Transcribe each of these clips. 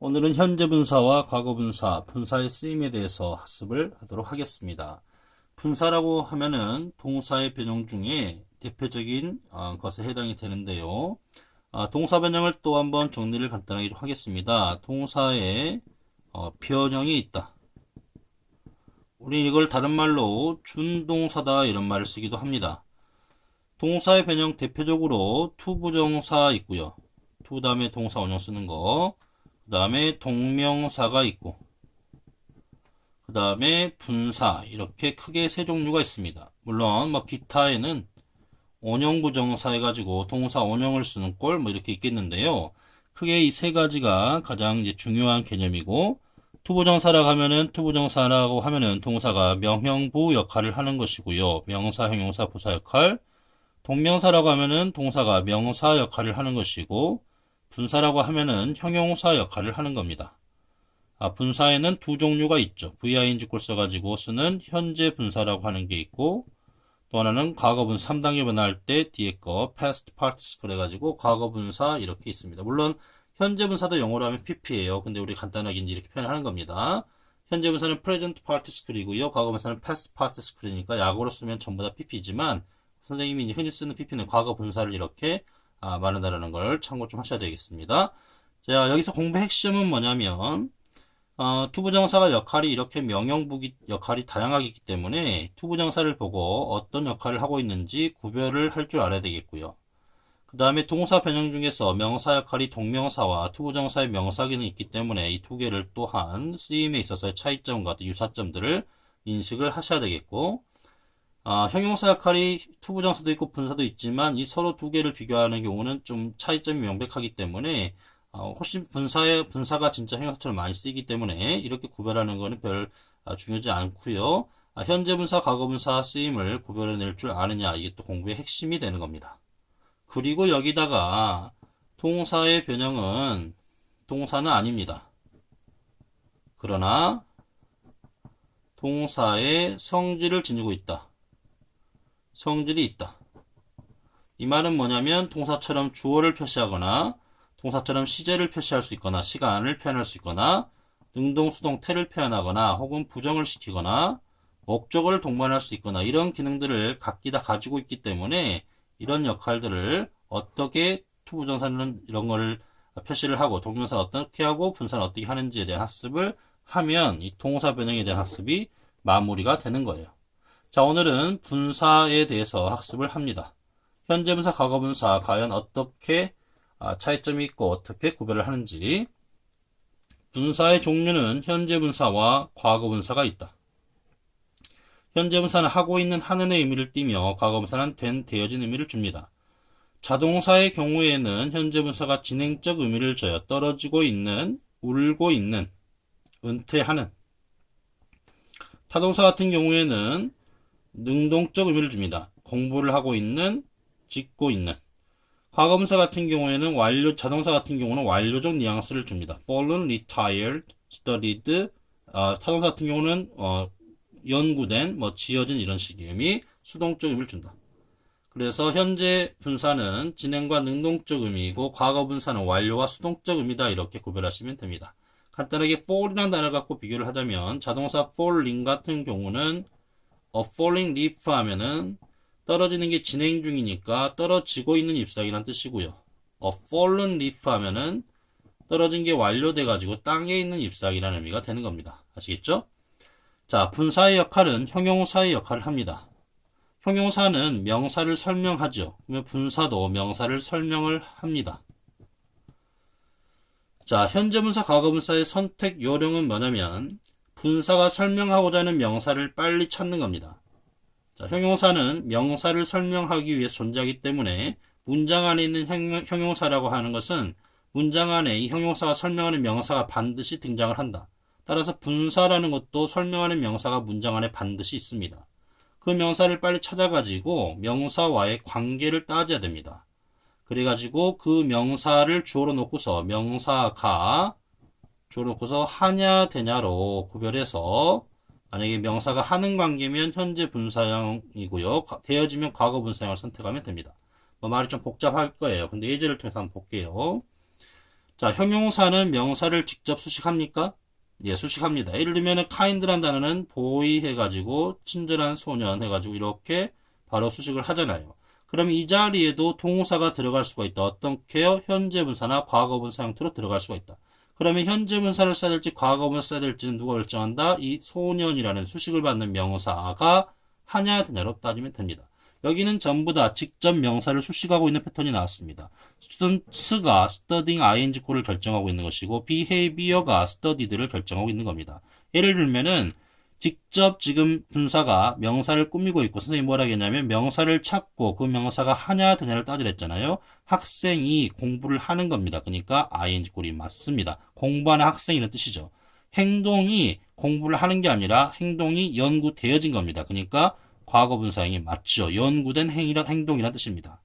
오늘은 현재 분사와 과거 분사, 분사의 쓰임에 대해서 학습을 하도록 하겠습니다. 분사라고 하면은 동사의 변형 중에 대표적인 것에 해당이 되는데요. 동사 변형을 또 한번 정리를 간단하게 좀 하겠습니다. 동사의 변형이 있다. 우리 이걸 다른 말로 준동사다 이런 말을 쓰기도 합니다. 동사의 변형 대표적으로 투부정사 있고요. 투 다음에 동사 원형 쓰는 거. 그 다음에 동명사가 있고 그 다음에 분사 이렇게 크게 세 종류가 있습니다. 물론 기타에는 원형부정사 해가지고 동사 원형을 쓰는 꼴 이렇게 있겠는데요. 크게 이 세 가지가 가장 이제 중요한 개념이고 투부정사라고 하면은 동사가 명형부 역할을 하는 것이고요. 명사, 형용사, 부사 역할. 동명사라고 하면은 동사가 명사 역할을 하는 것이고 분사라고 하면은 형용사 역할을 하는 겁니다. 분사에는 두 종류가 있죠. VING 꼴 써가지고 쓰는 현재 분사라고 하는 게 있고 또 하나는 과거분사 3단계 변화할 때 뒤에 거 past participle 해가지고 과거분사 이렇게 있습니다. 물론 현재 분사도 영어로 하면 PP예요. 근데 우리 간단하게 이렇게 표현하는 겁니다. 현재 분사는 present participle이고요. 과거분사는 past participle이니까 약어로 쓰면 전부 다 PP지만 선생님이 흔히 쓰는 PP는 과거분사를 이렇게 말한다는 걸 참고 좀 하셔야 되겠습니다. 자, 여기서 공부 핵심은 뭐냐면 투부정사가 역할이 이렇게 명형부 역할이 다양하기 때문에 투부정사를 보고 어떤 역할을 하고 있는지 구별을 할 줄 알아야 되겠고요. 그 다음에 동사 변형 중에서 명사 역할이 동명사와 투부정사의 명사 기능이 있기 때문에 이 두 개를 또한 쓰임에 있어서의 차이점과 같은 유사점들을 인식을 하셔야 되겠고 형용사 역할이 투부정사도 있고 분사도 있지만 이 서로 두 개를 비교하는 경우는 좀 차이점이 명백하기 때문에 훨씬 분사가 진짜 형용사처럼 많이 쓰이기 때문에 이렇게 구별하는 거는 별 중요하지 않고요. 현재 분사, 과거 분사 쓰임을 구별해낼 줄 아느냐 이게 또 공부의 핵심이 되는 겁니다. 그리고 여기다가 동사의 변형은 동사는 아닙니다. 그러나 동사의 성질을 지니고 있다. 성질이 있다. 이 말은 뭐냐면 동사처럼 주어를 표시하거나 동사처럼 시제를 표시할 수 있거나 시간을 표현할 수 있거나 능동수동태를 표현하거나 혹은 부정을 시키거나 목적어를 동반할 수 있거나 이런 기능들을 각기 다 가지고 있기 때문에 이런 역할들을 어떻게 투부정사는 이런 거를 표시를 하고 동명사는 어떻게 하고 분사는 어떻게 하는지에 대한 학습을 하면 이 동사 변형에 대한 학습이 마무리가 되는 거예요. 자, 오늘은 분사에 대해서 학습을 합니다. 현재 분사, 과거 분사 과연 어떻게 차이점이 있고 어떻게 구별을 하는지. 분사의 종류는 현재 분사와 과거 분사가 있다. 현재 분사는 하고 있는 하는의 의미를 띠며 과거 분사는 된, 되어진 의미를 줍니다. 자동사의 경우에는 현재 분사가 진행적 의미를 줘요. 떨어지고 있는, 울고 있는, 은퇴하는. 타동사 같은 경우에는 능동적 의미를 줍니다. 공부를 하고 있는, 짓고 있는. 과거분사 같은 경우에는 자동사 같은 경우는 완료적 뉘앙스를 줍니다. fallen, retired, studied. 타동사 같은 경우는 연구된, 지어진 이런 식의 의미, 수동적 의미를 준다. 그래서 현재 분사는 진행과 능동적 의미이고 과거분사는 완료와 수동적 의미다 이렇게 구별하시면 됩니다. 간단하게 fall이라는 단어를 갖고 비교를 하자면 자동사 falling 같은 경우는 a falling leaf 하면은 떨어지는 게 진행 중이니까 떨어지고 있는 잎사귀란 뜻이고요. a fallen leaf 하면은 떨어진 게 완료돼 가지고 땅에 있는 잎사귀라는 의미가 되는 겁니다. 아시겠죠? 자, 분사의 역할은 형용사의 역할을 합니다. 형용사는 명사를 설명하죠. 그러면 분사도 명사를 설명을 합니다. 자, 현재 분사, 과거 분사의 선택 요령은 뭐냐면 분사가 설명하고자 하는 명사를 빨리 찾는 겁니다. 자, 형용사는 명사를 설명하기 위해서 존재하기 때문에 문장 안에 있는 형용사라고 하는 것은 문장 안에 이 형용사가 설명하는 명사가 반드시 등장을 한다. 따라서 분사라는 것도 설명하는 명사가 문장 안에 반드시 있습니다. 그 명사를 빨리 찾아가지고 명사와의 관계를 따져야 됩니다. 그래가지고 그 명사를 주어로 놓고서 명사가 주어로 놓고서 하냐 되냐로 구별해서 만약에 명사가 하는 관계면 현재 분사형이고요. 되어지면 과거 분사형을 선택하면 됩니다. 말이 좀 복잡할 거예요. 근데 예제를 통해서 한번 볼게요. 자, 형용사는 명사를 직접 수식합니까? 예, 수식합니다. 예를 들면 kind란 단어는 boy 해가지고 친절한 소년 해가지고 이렇게 바로 수식을 하잖아요. 그럼 이 자리에도 동사가 들어갈 수가 있다. 어떻게요? 현재분사나 과거분사 형태로 들어갈 수가 있다. 그러면 현재분사를 써야 될지 과거분사 써야 될지는 누가 결정한다? 이 소년이라는 수식을 받는 명사가 하냐 되냐로 따지면 됩니다. 여기는 전부 다 직접 명사를 수식하고 있는 패턴이 나왔습니다. students가 studying ing를 결정하고 있는 것이고 behavior가 studied를 결정하고 있는 겁니다. 예를 들면은 직접 지금 분사가 명사를 꾸미고 있고 선생님이 뭐라 했냐면 명사를 찾고 그 명사가 하냐 되냐를 따지랬잖아요. 학생이 공부를 하는 겁니다. 그러니까 ing꼴이 맞습니다. 공부하는 학생이라는 뜻이죠. 행동이 공부를 하는 게 아니라 행동이 연구되어진 겁니다. 그러니까 과거분사형이 맞죠. 연구된 행동이라는 뜻입니다.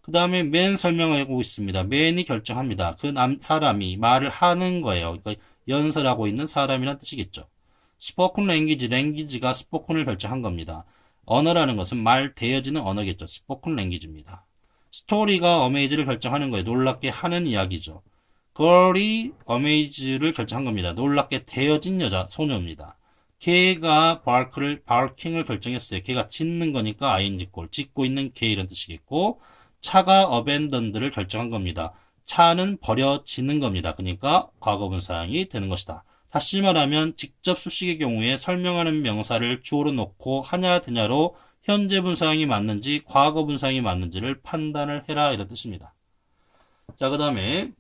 그 다음에 man 설명하고 있습니다. man이 결정합니다. 그 사람이 말을 하는 거예요. 그러니까 연설하고 있는 사람이라는 뜻이겠죠. spoken language가 spoken을 결정한 겁니다. 언어라는 것은 말되어지는 언어겠죠. spoken language입니다. story가 amaze를 결정하는 거예요. 놀랍게 하는 이야기죠. girl이 amaze를 결정한 겁니다. 놀랍게 되어진 여자, 소녀입니다. 걔가 barking을 결정했어요. 걔가 짖는 거니까 ing꼴, 짖고 있는 걔 이런 뜻이겠고, 차가 abandoned를 결정한 겁니다. 차는 버려지는 겁니다. 그러니까 과거분사형이 되는 것이다. 다시 말하면 직접 수식의 경우에 설명하는 명사를 주어로 놓고 하냐 되냐로 현재분사형이 맞는지 과거분사형이 맞는지를 판단을 해라 이런 뜻입니다. 자, 그 다음에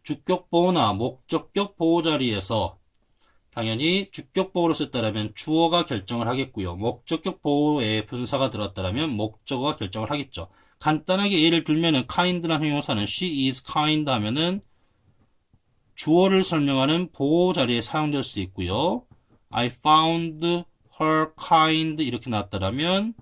주격보호나 목적격 보호 자리에서 당연히 주격 보호로 썼다라면 주어가 결정을 하겠고요. 목적격 보호에 분사가 들었다라면 목적어가 결정을 하겠죠. 간단하게 예를 들면은 kind라는 형용사는 she is kind 하면은 주어를 설명하는 보호 자리에 사용될 수 있고요. I found her kind 이렇게 나왔다라면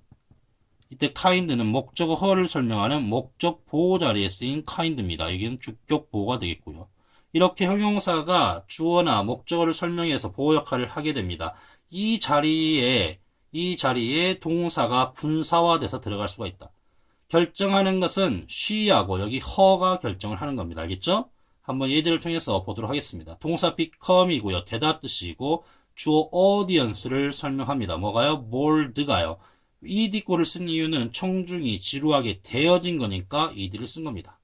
이때 kind는 목적어 her를 설명하는 목적 보호 자리에 쓰인 kind입니다. 여기는 주격 보호가 되겠고요. 이렇게 형용사가 주어나 목적어를 설명해서 보호 역할을 하게 됩니다. 이 자리에 동사가 분사화돼서 들어갈 수가 있다. 결정하는 것은 she하고 여기 her가 결정을 하는 겁니다. 알겠죠? 한번 예제를 통해서 보도록 하겠습니다. 동사 become이고요. 되다 뜻이고 주어 audience를 설명합니다. 뭐가요? bored가요. ed꼴을 쓴 이유는 청중이 지루하게 되어진 거니까 ed를 쓴 겁니다.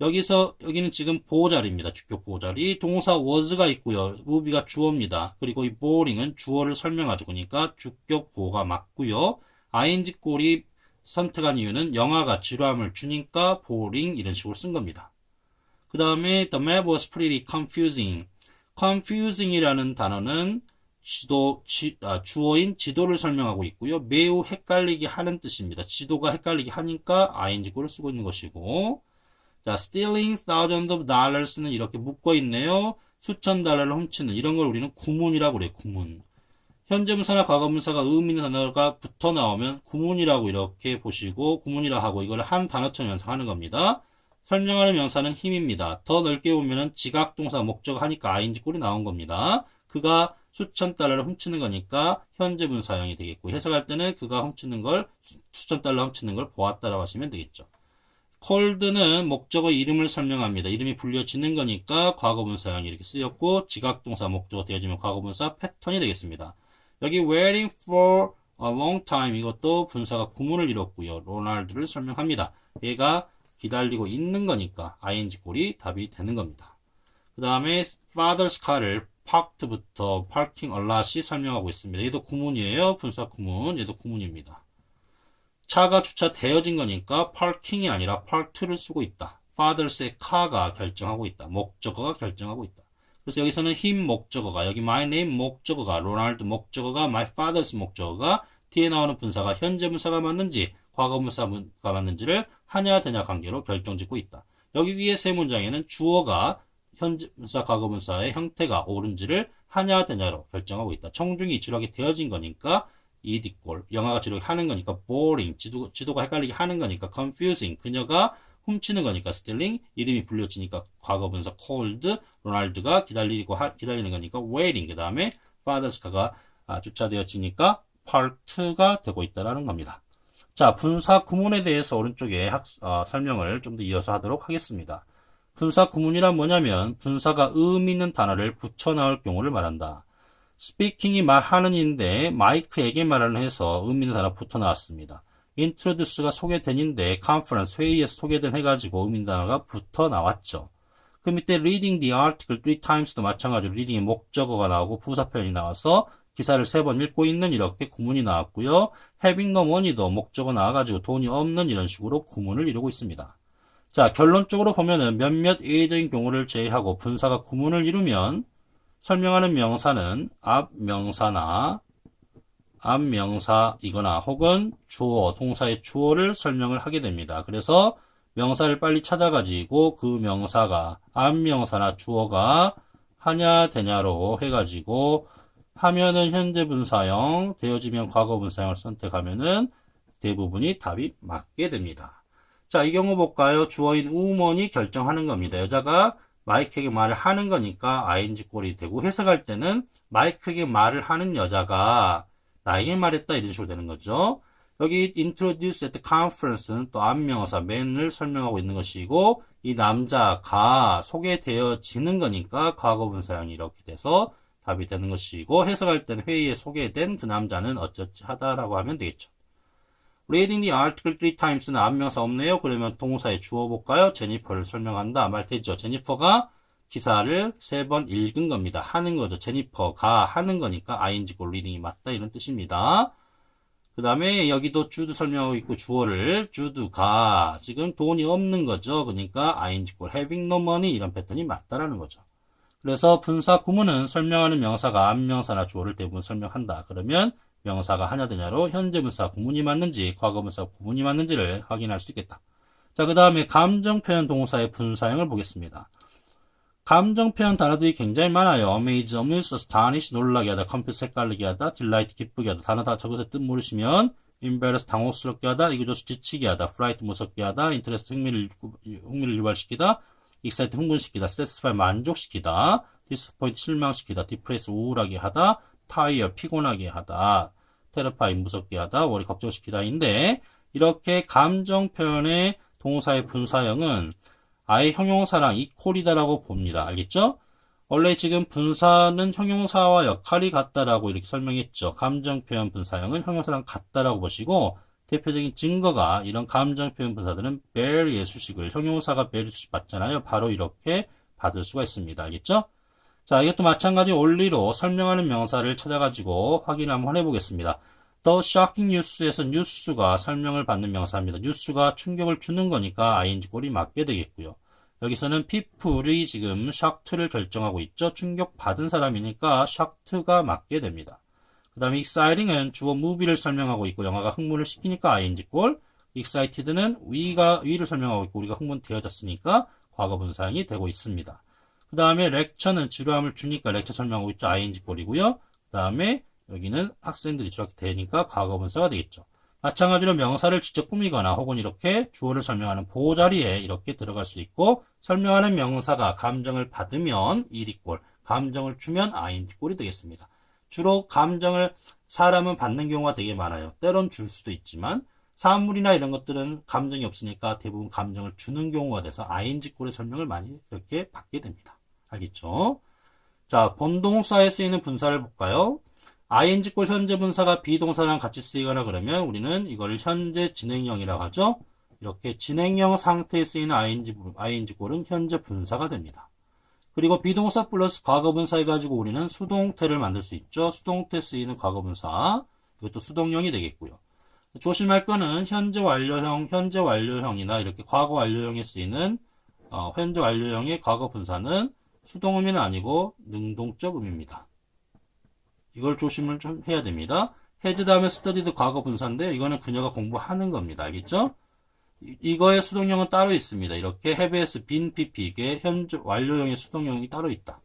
여기는 지금 보호자리입니다. 주격 보호자리. 동사 was가 있고요. wobe가 주어입니다. 그리고 이 boring은 주어를 설명하죠. 그러니까 주격 보호가 맞고요. ing꼴이 선택한 이유는 영화가 지루함을 주니까 boring 이런 식으로 쓴 겁니다. 그 다음에 the map was pretty confusing. confusing이라는 단어는 주어인 지도를 설명하고 있고요. 매우 헷갈리게 하는 뜻입니다. 지도가 헷갈리게 하니까 ing꼴을 쓰고 있는 것이고, 자, stealing thousands of dollars는 이렇게 묶어 있네요. 수천 달러를 훔치는 이런 걸 우리는 구문이라고 그래요. 구문. 현재분사나 과거분사가 의미 있는 단어가 붙어 나오면 구문이라고 이렇게 보시고 구문이라 하고 이걸 한 단어처럼 연상하는 겁니다. 설명하는 명사는 힘입니다. 더 넓게 보면은 지각동사 목적 하니까 ing꼴이 나온 겁니다. 그가 수천 달러를 훔치는 거니까 현재분사형이 되겠고 해석할 때는 그가 훔치는 걸 수천 달러 훔치는 걸 보았다라고 하시면 되겠죠. cold는 목적어 이름을 설명합니다. 이름이 불려지는 거니까 과거분사형이 이렇게 쓰였고 지각동사 목적어 되어지면 과거분사 패턴이 되겠습니다. 여기 waiting for a long time 이것도 분사가 구문을 이뤘고요. 로날드를 설명합니다. 얘가 기다리고 있는 거니까 ing꼴이 답이 되는 겁니다. 그 다음에 father's car를 parked부터 parking a lot이 설명하고 있습니다. 얘도 구문이에요. 분사 구문. 얘도 구문입니다. 차가 주차되어진 거니까 parking이 아니라 parked를 쓰고 있다. fathers의 car가 결정하고 있다. 목적어가 결정하고 있다. 그래서 여기서는 him 목적어가, 여기 my name 목적어가, 로날드 목적어가, my father's 목적어가, 뒤에 나오는 분사가 현재 분사가 맞는지 과거 분사가 맞는지를 하냐 되냐 관계로 결정짓고 있다. 여기 위에 세 문장에는 주어가 현재 분사 과거 분사의 형태가 옳은지를 하냐 되냐로 결정하고 있다. 청중이 지루하게 되어진 거니까 ed꼴, 영화가 지루하게 하는 거니까 boring, 지도가 헷갈리게 하는 거니까 confusing, 그녀가 훔치는 거니까 stealing, 이름이 불려지니까 과거분사 cold, 로날드가 기다리는 거니까 waiting, 그 다음에 father's car가 주차되어지니까 parked가 되고 있다라는 겁니다. 자, 분사 구문에 대해서 오른쪽에 설명을 좀 더 이어서 하도록 하겠습니다. 분사 구문이란 뭐냐면 분사가 의미 있는 단어를 붙여 나올 경우를 말한다. speaking이 말하는인데 마이크에게 말하는 해서 의미 있는 단어 붙어 나왔습니다. introduce가 소개된인데 conference 회의에서 소개된 해가지고 의미 있는 단어가 붙어 나왔죠. 그 밑에 reading the article 3times도 마찬가지로 reading의 목적어가 나오고 부사 표현이 나와서 기사를 3번 읽고 있는 이렇게 구문이 나왔고요. having no money도 목적어 나와가지고 돈이 없는 이런 식으로 구문을 이루고 있습니다. 자, 결론적으로 보면은 몇몇 예외적인 경우를 제외하고 분사가 구문을 이루면 설명하는 명사는 앞명사나 앞명사이거나 혹은 주어, 동사의 주어를 설명을 하게 됩니다. 그래서 명사를 빨리 찾아가지고 그 명사가 앞명사나 주어가 하냐 되냐로 해가지고 하면은 현재 분사형, 되어지면 과거 분사형을 선택하면은 대부분이 답이 맞게 됩니다. 자, 이 경우 볼까요? 주어인 woman이 결정하는 겁니다. 여자가 마이크에게 말을 하는 거니까 ing 꼴이 되고, 해석할 때는 마이크에게 말을 하는 여자가 나에게 말했다 이런 식으로 되는 거죠. 여기 introduce at conference는 또 앞명사 man을 설명하고 있는 것이고, 이 남자가 소개되어지는 거니까 과거 분사형이 이렇게 돼서 답이 되는 것이고, 해석할 때는 회의에 소개된 그 남자는 어쩌지 하다라고 하면 되겠죠. Reading the article 3times는 앞명사 없네요. 그러면 동사의 주어 볼까요? 제니퍼를 설명한다. 말 되죠. 제니퍼가 기사를 3번 읽은 겁니다. 하는 거죠. 제니퍼가 하는 거니까 ing고 reading이 맞다 이런 뜻입니다. 그 다음에 여기도 주드 설명하고 있고 주어를 주드가 지금 돈이 없는 거죠. 그러니까 ing고 having no money 이런 패턴이 맞다라는 거죠. 그래서 분사 구문은 설명하는 명사가 앞명사나 주어를 대부분 설명한다. 그러면 명사가 하냐 되냐로 현재 분사 구문이 맞는지 과거 분사 구문이 맞는지를 확인할 수 있겠다. 자, 그 다음에 감정 표현 동사의 분사형을 보겠습니다. 감정 표현 단어들이 굉장히 많아요. amaze, amuse, astonish, 놀라게 하다, confuse, 헷갈리게 하다, delight, 기쁘게 하다. 단어 다 적어서 뜻 모르시면 embarrass, 당혹스럽게 하다, 이거조수 지치게 하다, fright, 무섭게 하다, interest, 흥미를 유발시키다, excite, 흥분시키다, satisfy, 만족시키다, disappoint, 실망시키다, depress, 우울하게 하다, tire, 피곤하게 하다, terrify, 무섭게 하다, worry, 걱정시키다인데, 이렇게 감정 표현의 동사의 분사형은 아예 형용사랑 이퀄이다라고 봅니다. 알겠죠? 원래 지금 분사는 형용사와 역할이 같다라고 이렇게 설명했죠. 감정 표현 분사형은 형용사랑 같다라고 보시고, 대표적인 증거가 이런 감정 표현 분사들은 bear의 수식을, 형용사가 bear의 수식 받잖아요. 바로 이렇게 받을 수가 있습니다. 알겠죠? 자, 이것도 마찬가지 원리로 설명하는 명사를 찾아가지고 확인 한번 해보겠습니다. The shocking news에서 뉴스가 설명을 받는 명사입니다. 뉴스가 충격을 주는 거니까 ing 꼴이 맞게 되겠고요. 여기서는 people이 지금 shocked를 결정하고 있죠. 충격받은 사람이니까 shocked가 맞게 됩니다. 그 다음에 exciting은 주어 movie를 설명하고 있고 영화가 흥분을 시키니까 ing 꼴, excited는 위를 설명하고 있고 우리가 흥분되어졌으니까 과거 분사형이 되고 있습니다. 그 다음에 lecture는 지루함을 주니까 lecture 설명하고 있죠. ing 꼴이고요. 그 다음에 여기는 학생들이 저렇게 되니까 과거 분사가 되겠죠. 마찬가지로 명사를 직접 꾸미거나 혹은 이렇게 주어를 설명하는 보자리에 이렇게 들어갈 수 있고, 설명하는 명사가 감정을 받으면 이리꼴, 감정을 주면 ing 꼴이 되겠습니다. 주로 감정을 사람은 받는 경우가 되게 많아요. 때론 줄 수도 있지만 사물이나 이런 것들은 감정이 없으니까 대부분 감정을 주는 경우가 돼서 ing 꼴의 설명을 많이 이렇게 받게 됩니다. 알겠죠? 자, 본동사에 쓰이는 분사를 볼까요? ing 꼴 현재 분사가 비동사랑 같이 쓰이거나 그러면 우리는 이걸 현재 진행형이라고 하죠. 이렇게 진행형 상태에 쓰이는 ing 꼴은 현재 분사가 됩니다. 그리고 비동사 플러스 과거 분사 해가지고 우리는 수동태를 만들 수 있죠. 수동태 쓰이는 과거 분사, 이것도 수동형이 되겠고요. 조심할 거는 현재 완료형이나 이렇게 과거 완료형에 쓰이는 현재 완료형의 과거 분사는 수동음이 아니고 능동적 음입니다. 이걸 조심을 좀 해야 됩니다. has 다음에 studied 과거 분사인데 이거는 그녀가 공부하는 겁니다. 알겠죠? 이거의 수동형은 따로 있습니다. 이렇게 have에서 been pp 이게 현재 완료형의 수동형이 따로 있다.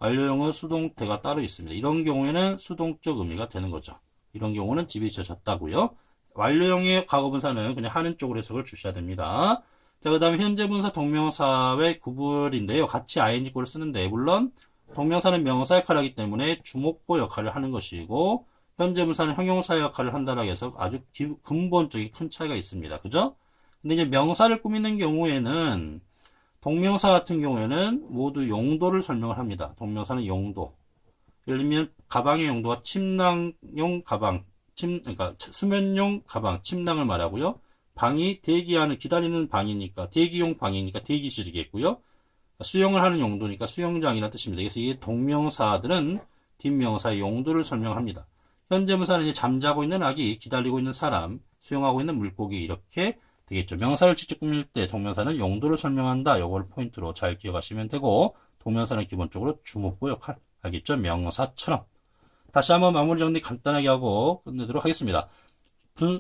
완료형은 수동태가 따로 있습니다. 이런 경우에는 수동적 의미가 되는 거죠. 이런 경우는 집이 지어졌다고요. 완료형의 과거 분사는 그냥 하는 쪽으로 해석을 주셔야 됩니다. 자, 그 다음에 현재 분사 동명사의 구분인데요. 같이 ing꼴을 쓰는데 물론 동명사는 명사 역할을 하기 때문에 주목보 역할을 하는 것이고 현재 분사는 형용사 역할을 한다라고 해서 아주 근본적인 큰 차이가 있습니다. 그죠? 근데 이제 명사를 꾸미는 경우에는 동명사 같은 경우에는 모두 용도를 설명을 합니다. 동명사는 용도. 예를 들면 가방의 용도가 침낭용 가방, 그러니까 수면용 가방, 침낭을 말하고요. 방이 대기하는 기다리는 방이니까 대기용 방이니까 대기실이겠고요. 수영을 하는 용도니까 수영장이라는 뜻입니다. 그래서 이 동명사들은 뒷명사의 용도를 설명합니다. 현재 분사는 이제 잠자고 있는 아기, 기다리고 있는 사람, 수영하고 있는 물고기 이렇게 되겠죠. 명사를 직접 꾸밀 때 동명사는 용도를 설명한다. 이걸 포인트로 잘 기억하시면 되고 동명사는 기본적으로 주목보 역할. 알겠죠? 명사처럼. 다시 한번 마무리 정리 간단하게 하고 끝내도록 하겠습니다.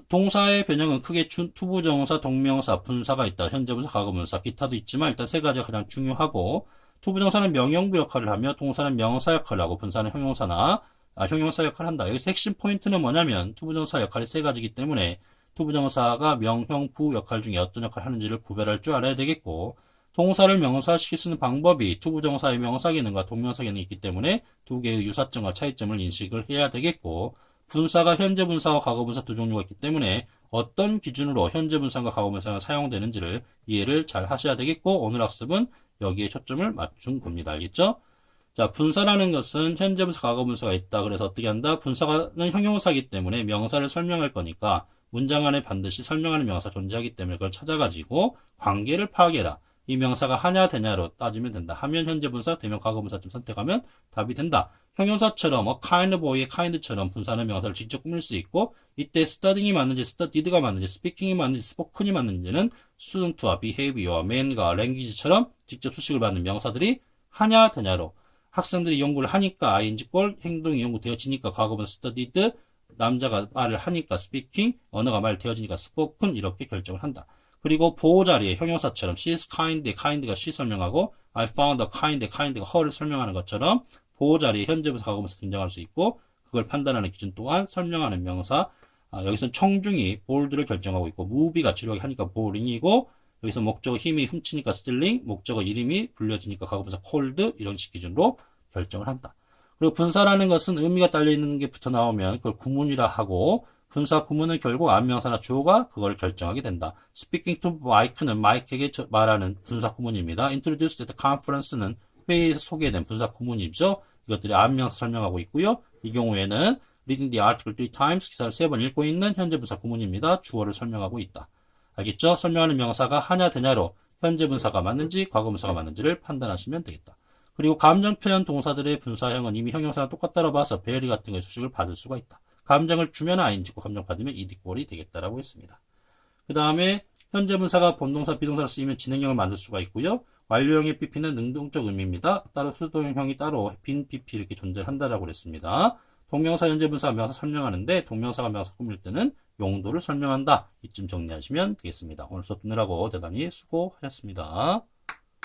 동사의 변형은 크게 투부정사, 동명사, 분사가 있다. 현재분사, 과거분사, 기타도 있지만 일단 세 가지가 가장 중요하고 투부정사는 명령부 역할을 하며 동사는 명사 역할을 하고 분사는 형용사 역할을 한다. 여기서 핵심 포인트는 뭐냐면 투부정사 역할이 세 가지이기 때문에 투부정사가 명, 형, 부 역할 중에 어떤 역할을 하는지를 구별할 줄 알아야 되겠고 동사를 명사시킬 수 있는 방법이 투부정사의 명사 기능과 동명사 기능이 있기 때문에 두 개의 유사점과 차이점을 인식을 해야 되겠고 분사가 현재 분사와 과거 분사 두 종류가 있기 때문에 어떤 기준으로 현재 분사와 과거 분사가 사용되는지를 이해를 잘 하셔야 되겠고 오늘 학습은 여기에 초점을 맞춘 겁니다. 알겠죠? 자, 분사라는 것은 현재 분사, 과거 분사가 있다. 그래서 어떻게 한다? 분사는 형용사이기 때문에 명사를 설명할 거니까 문장 안에 반드시 설명하는 명사 존재하기 때문에 그걸 찾아가지고 관계를 파악해라. 이 명사가 하냐 되냐로 따지면 된다. 하면 현재 분사, 되면 과거 분사쯤 선택하면 답이 된다. 형용사처럼 kind boy의 kind처럼 분사는 명사를 직접 꾸밀 수 있고 이때 studying이 맞는지 studied가 맞는지 speaking이 맞는지 spoken이 맞는지는 student와 behavior와 man과 language처럼 직접 수식을 받는 명사들이 하냐 되냐로 학생들이 연구를 하니까 ing꼴 행동이 연구되어지니까 과거분 studied 남자가 말을 하니까 speaking 언어가 말되어지니까 spoken 이렇게 결정을 한다. 그리고 보호 자리에 형용사처럼 she's kind의 kind가 she 설명하고 I found a kind가 her를 설명하는 것처럼 보호 자리에 현재부터 과거분사 등장할 수 있고 그걸 판단하는 기준 또한 설명하는 명사 여기서는 청중이 bold를 결정하고 있고 move가 지루하게 하니까 boring이고 여기서 목적어 힘이 훔치니까 stealing 목적어 이름이 불려지니까 과거분사 cold 이런 식 기준으로 결정을 한다. 그리고 분사라는 것은 의미가 딸려있는 게 붙어 나오면 그걸 구문이라 하고 분사 구문은 결국 안명사나 주어가 그걸 결정하게 된다. Speaking to Mike는 마이크에게 말하는 분사 구문입니다. Introduced at the conference는 회의에서 소개된 분사 구문이죠. 이것들이 안명사 설명하고 있고요. 이 경우에는 Reading the article 3 times 기사를 3번 읽고 있는 현재 분사 구문입니다. 주어를 설명하고 있다. 알겠죠? 설명하는 명사가 하냐 되냐로 현재 분사가 맞는지 과거 분사가 맞는지를 판단하시면 되겠다. 그리고 감정 표현 동사들의 분사형은 이미 형용사랑 똑같다고 봐서 베리 같은 거의 수식을 받을 수가 있다. 감정을 주면 ing고 감정 받으면 ed꼴이 되겠다라고 했습니다. 그 다음에 현재 분사가 본동사, 비동사로 쓰이면 진행형을 만들 수가 있고요. 완료형의 pp는 능동적 의미입니다. 따로 수동형이 따로 빈 pp 이렇게 존재한다라고 그랬습니다. 동명사, 현재 분사가 명사 설명하는데 동명사가 명사 꾸밀 때는 용도를 설명한다. 이쯤 정리하시면 되겠습니다. 오늘 수업 듣느라고 대단히 수고하셨습니다.